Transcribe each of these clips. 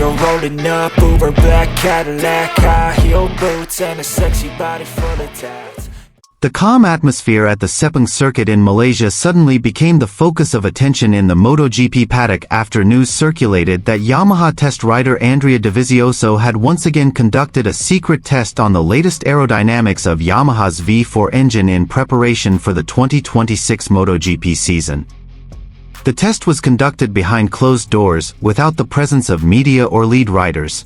You're rolling up, Uber black Cadillac, high heel boots, and a sexy body full of tats. The calm atmosphere at the Sepang circuit in Malaysia suddenly became the focus of attention in the MotoGP paddock after news circulated that Yamaha test rider Andrea Dovizioso had once again conducted a secret test on the latest aerodynamics of Yamaha's V4 engine in preparation for the 2026 MotoGP season. The test was conducted behind closed doors, without the presence of media or lead riders.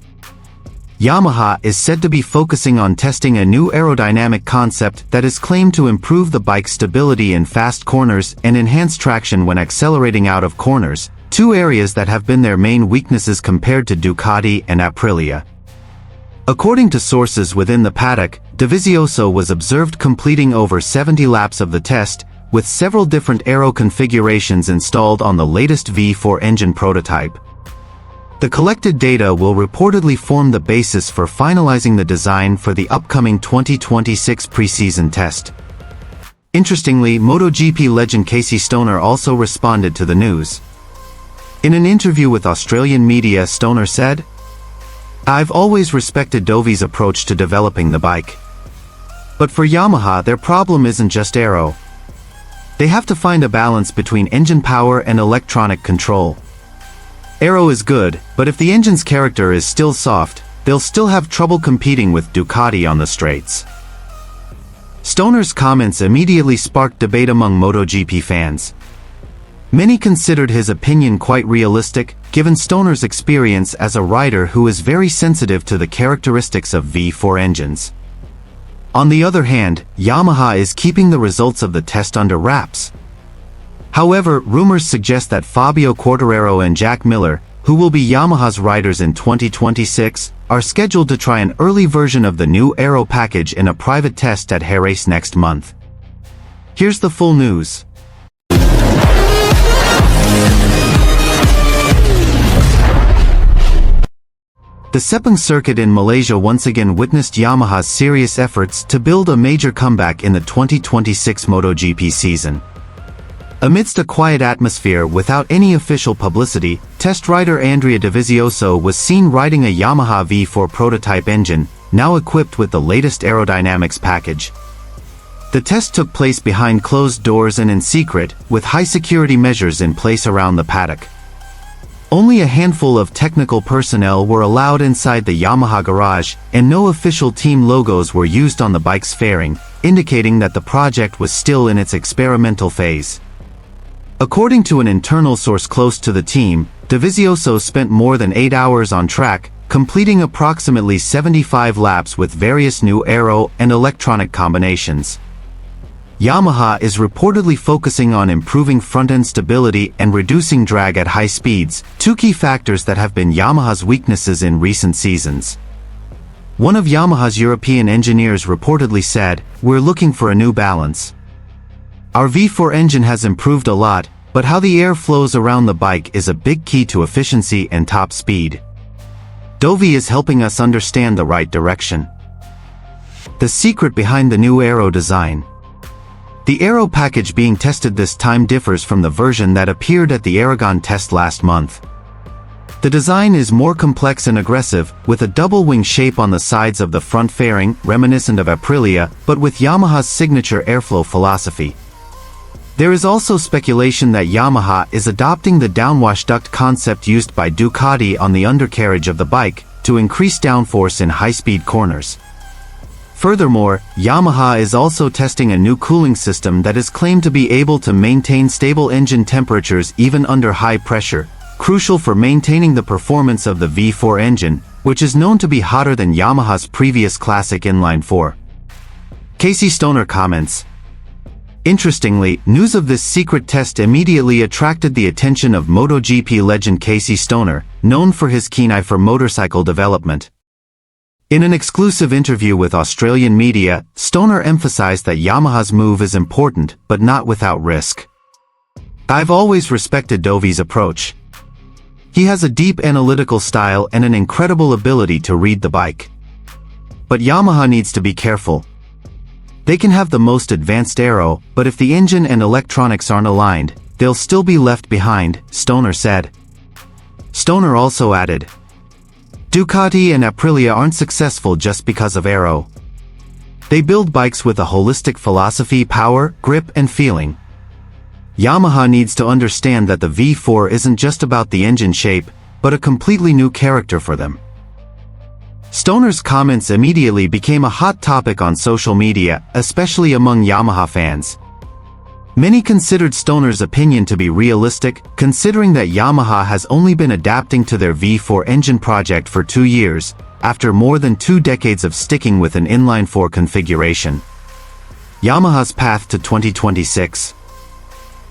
Yamaha is said to be focusing on testing a new aerodynamic concept that is claimed to improve the bike's stability in fast corners and enhance traction when accelerating out of corners, two areas that have been their main weaknesses compared to Ducati and Aprilia. According to sources within the paddock, Dovizioso was observed completing over 70 laps of the test, with several different aero configurations installed on the latest V4 engine prototype. The collected data will reportedly form the basis for finalizing the design for the upcoming 2026 preseason test. Interestingly, MotoGP legend Casey Stoner also responded to the news. In an interview with Australian media, Stoner said, "I've always respected Dovi's approach to developing the bike. But for Yamaha, their problem isn't just aero. They have to find a balance between engine power and electronic control. Aero is good, but if the engine's character is still soft, they'll still have trouble competing with Ducati on the straights." Stoner's comments immediately sparked debate among MotoGP fans. Many considered his opinion quite realistic, given Stoner's experience as a rider who is very sensitive to the characteristics of V4 engines. On the other hand, Yamaha is keeping the results of the test under wraps. However, rumors suggest that Fabio Quartararo and Jack Miller, who will be Yamaha's riders in 2026, are scheduled to try an early version of the new aero package in a private test at Jerez next month. Here's the full news. The Sepang circuit in Malaysia once again witnessed Yamaha's serious efforts to build a major comeback in the 2026 MotoGP season. Amidst a quiet atmosphere without any official publicity, test rider Andrea Dovizioso was seen riding a Yamaha V4 prototype engine, now equipped with the latest aerodynamics package. The test took place behind closed doors and in secret, with high security measures in place around the paddock. Only a handful of technical personnel were allowed inside the Yamaha garage, and no official team logos were used on the bike's fairing, indicating that the project was still in its experimental phase. According to an internal source close to the team, Dovizioso spent more than 8 hours on track, completing approximately 75 laps with various new aero and electronic combinations. Yamaha is reportedly focusing on improving front-end stability and reducing drag at high speeds, two key factors that have been Yamaha's weaknesses in recent seasons. One of Yamaha's European engineers reportedly said, "We're looking for a new balance. Our V4 engine has improved a lot, but how the air flows around the bike is a big key to efficiency and top speed. Dovi is helping us understand the right direction." The secret behind the new aero design. The aero package being tested this time differs from the version that appeared at the Aragon test last month. The design is more complex and aggressive, with a double-wing shape on the sides of the front fairing, reminiscent of Aprilia, but with Yamaha's signature airflow philosophy. There is also speculation that Yamaha is adopting the downwash duct concept used by Ducati on the undercarriage of the bike, to increase downforce in high-speed corners. Furthermore, Yamaha is also testing a new cooling system that is claimed to be able to maintain stable engine temperatures even under high pressure, crucial for maintaining the performance of the V4 engine, which is known to be hotter than Yamaha's previous classic inline 4. Casey Stoner comments, "Interestingly, news of this secret test immediately attracted the attention of MotoGP legend Casey Stoner, known for his keen eye for motorcycle development." In an exclusive interview with Australian media, Stoner emphasized that Yamaha's move is important, but not without risk. "I've always respected Dovi's approach. He has a deep analytical style and an incredible ability to read the bike. But Yamaha needs to be careful. They can have the most advanced aero, but if the engine and electronics aren't aligned, they'll still be left behind," Stoner said. Stoner also added, Ducati and Aprilia aren't successful just because of aero. They build bikes with a holistic philosophy, power, grip, and feeling. Yamaha needs to understand that the V4 isn't just about the engine shape, but a completely new character for them. Stoner's comments immediately became a hot topic on social media, especially among Yamaha fans. Many considered Stoner's opinion to be realistic, considering that Yamaha has only been adapting to their V4 engine project for 2 years, after more than 2 decades of sticking with an inline-4 configuration. Yamaha's path to 2026.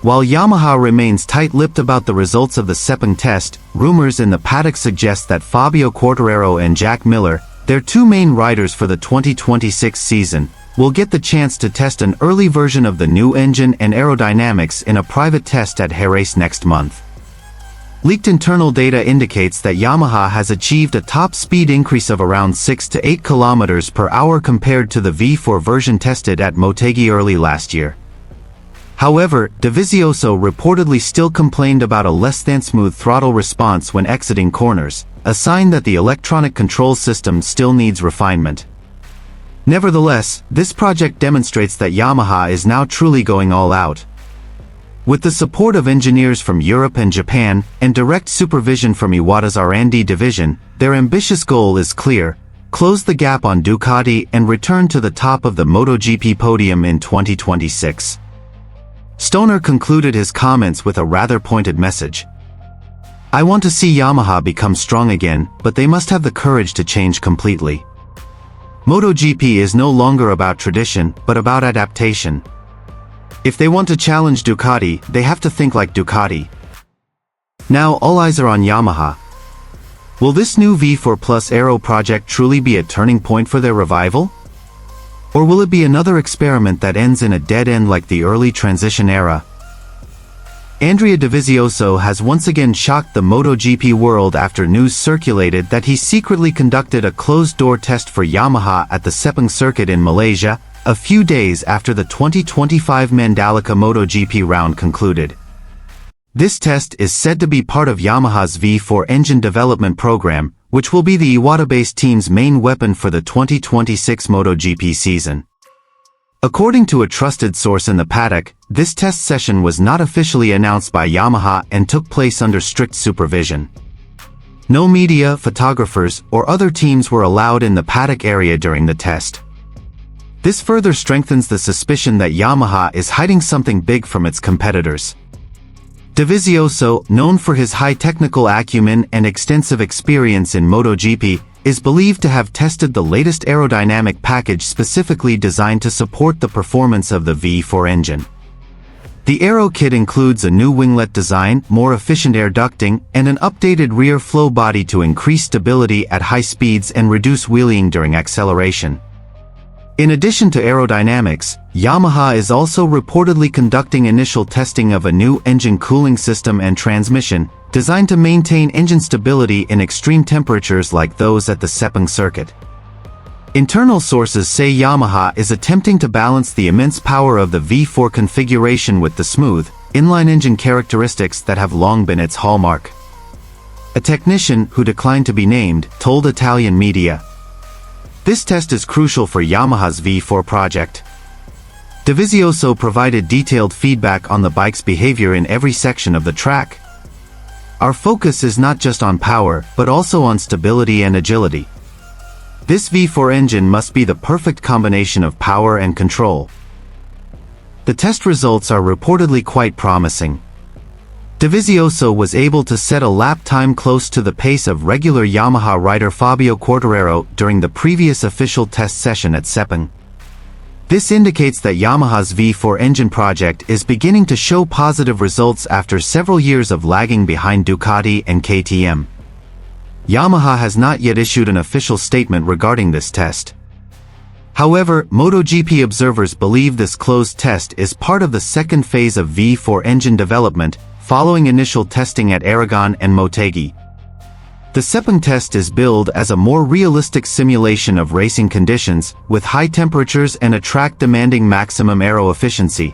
While Yamaha remains tight-lipped about the results of the Sepang test, rumors in the paddock suggest that Fabio Quartararo and Jack Miller, their 2 main riders for the 2026 season, will get the chance to test an early version of the new engine and aerodynamics in a private test at Jerez next month. Leaked internal data indicates that Yamaha has achieved a top speed increase of around 6 to 8 km per hour compared to the V4 version tested at Motegi early last year. However, Dovizioso reportedly still complained about a less-than-smooth throttle response when exiting corners, a sign that the electronic control system still needs refinement. Nevertheless, this project demonstrates that Yamaha is now truly going all out. With the support of engineers from Europe and Japan, and direct supervision from Iwata's R&D division, their ambitious goal is clear: close the gap on Ducati and return to the top of the MotoGP podium in 2026. Stoner concluded his comments with a rather pointed message. "I want to see Yamaha become strong again, but they must have the courage to change completely. MotoGP is no longer about tradition, but about adaptation. If they want to challenge Ducati, they have to think like Ducati." Now all eyes are on Yamaha. Will this new V4 Plus Aero project truly be a turning point for their revival? Or will it be another experiment that ends in a dead end like the early transition era? Andrea Dovizioso has once again shocked the MotoGP world after news circulated that he secretly conducted a closed-door test for Yamaha at the Sepang circuit in Malaysia, a few days after the 2025 Mandalika MotoGP round concluded. This test is said to be part of Yamaha's V4 engine development program, which will be the Iwata-based team's main weapon for the 2026 MotoGP season. According to a trusted source in the paddock, this test session was not officially announced by Yamaha and took place under strict supervision. No media, photographers, or other teams were allowed in the paddock area during the test. This further strengthens the suspicion that Yamaha is hiding something big from its competitors. Dovizioso, known for his high technical acumen and extensive experience in MotoGP, is believed to have tested the latest aerodynamic package specifically designed to support the performance of the V4 engine. The aero kit includes a new winglet design, more efficient air ducting, and an updated rear flow body to increase stability at high speeds and reduce wheeling during acceleration. In addition to aerodynamics, Yamaha is also reportedly conducting initial testing of a new engine cooling system and transmission, designed to maintain engine stability in extreme temperatures like those at the Sepang circuit. Internal sources say Yamaha is attempting to balance the immense power of the V4 configuration with the smooth, inline engine characteristics that have long been its hallmark. A technician, who declined to be named, told Italian media, "This test is crucial for Yamaha's V4 project." Dovizioso provided detailed feedback on the bike's behavior in every section of the track. "Our focus is not just on power, but also on stability and agility. This V4 engine must be the perfect combination of power and control." The test results are reportedly quite promising. Dovizioso was able to set a lap time close to the pace of regular Yamaha rider Fabio Quartararo during the previous official test session at Sepang. This indicates that Yamaha's V4 engine project is beginning to show positive results after several years of lagging behind Ducati and KTM. Yamaha has not yet issued an official statement regarding this test. However, MotoGP observers believe this closed test is part of the second phase of V4 engine development, following initial testing at Aragon and Motegi. The Sepang test is billed as a more realistic simulation of racing conditions, with high temperatures and a track demanding maximum aero efficiency.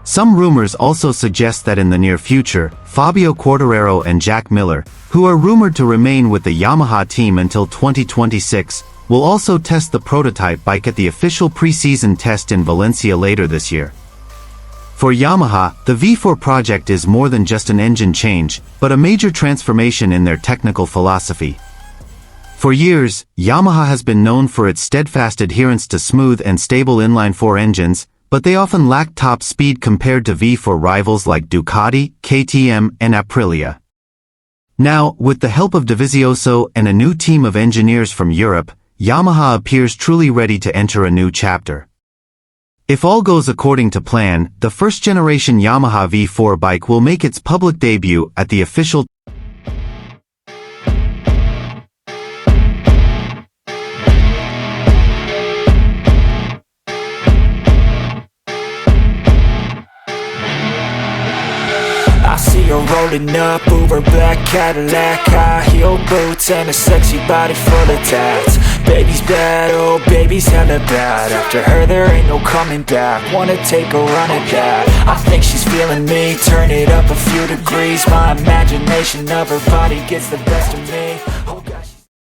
Some rumors also suggest that in the near future, Fabio Quartararo and Jack Miller, who are rumored to remain with the Yamaha team until 2026, will also test the prototype bike at the official pre-season test in Valencia later this year. For Yamaha, the V4 project is more than just an engine change, but a major transformation in their technical philosophy. For years, Yamaha has been known for its steadfast adherence to smooth and stable inline-4 engines, but they often lack top speed compared to V4 rivals like Ducati, KTM, and Aprilia. Now, with the help of Dovizioso and a new team of engineers from Europe, Yamaha appears truly ready to enter a new chapter. If all goes according to plan, the first-generation Yamaha V4 bike will make its public debut at the official I see her rolling up, Uber black Cadillac, high heel boots and a sexy body full of tats. Baby's bad, oh baby's hella bad. After her there ain't no coming back. Wanna take a run at that. I think she's feeling me, turn it up a few degrees. My imagination of her body gets the best of me. Oh,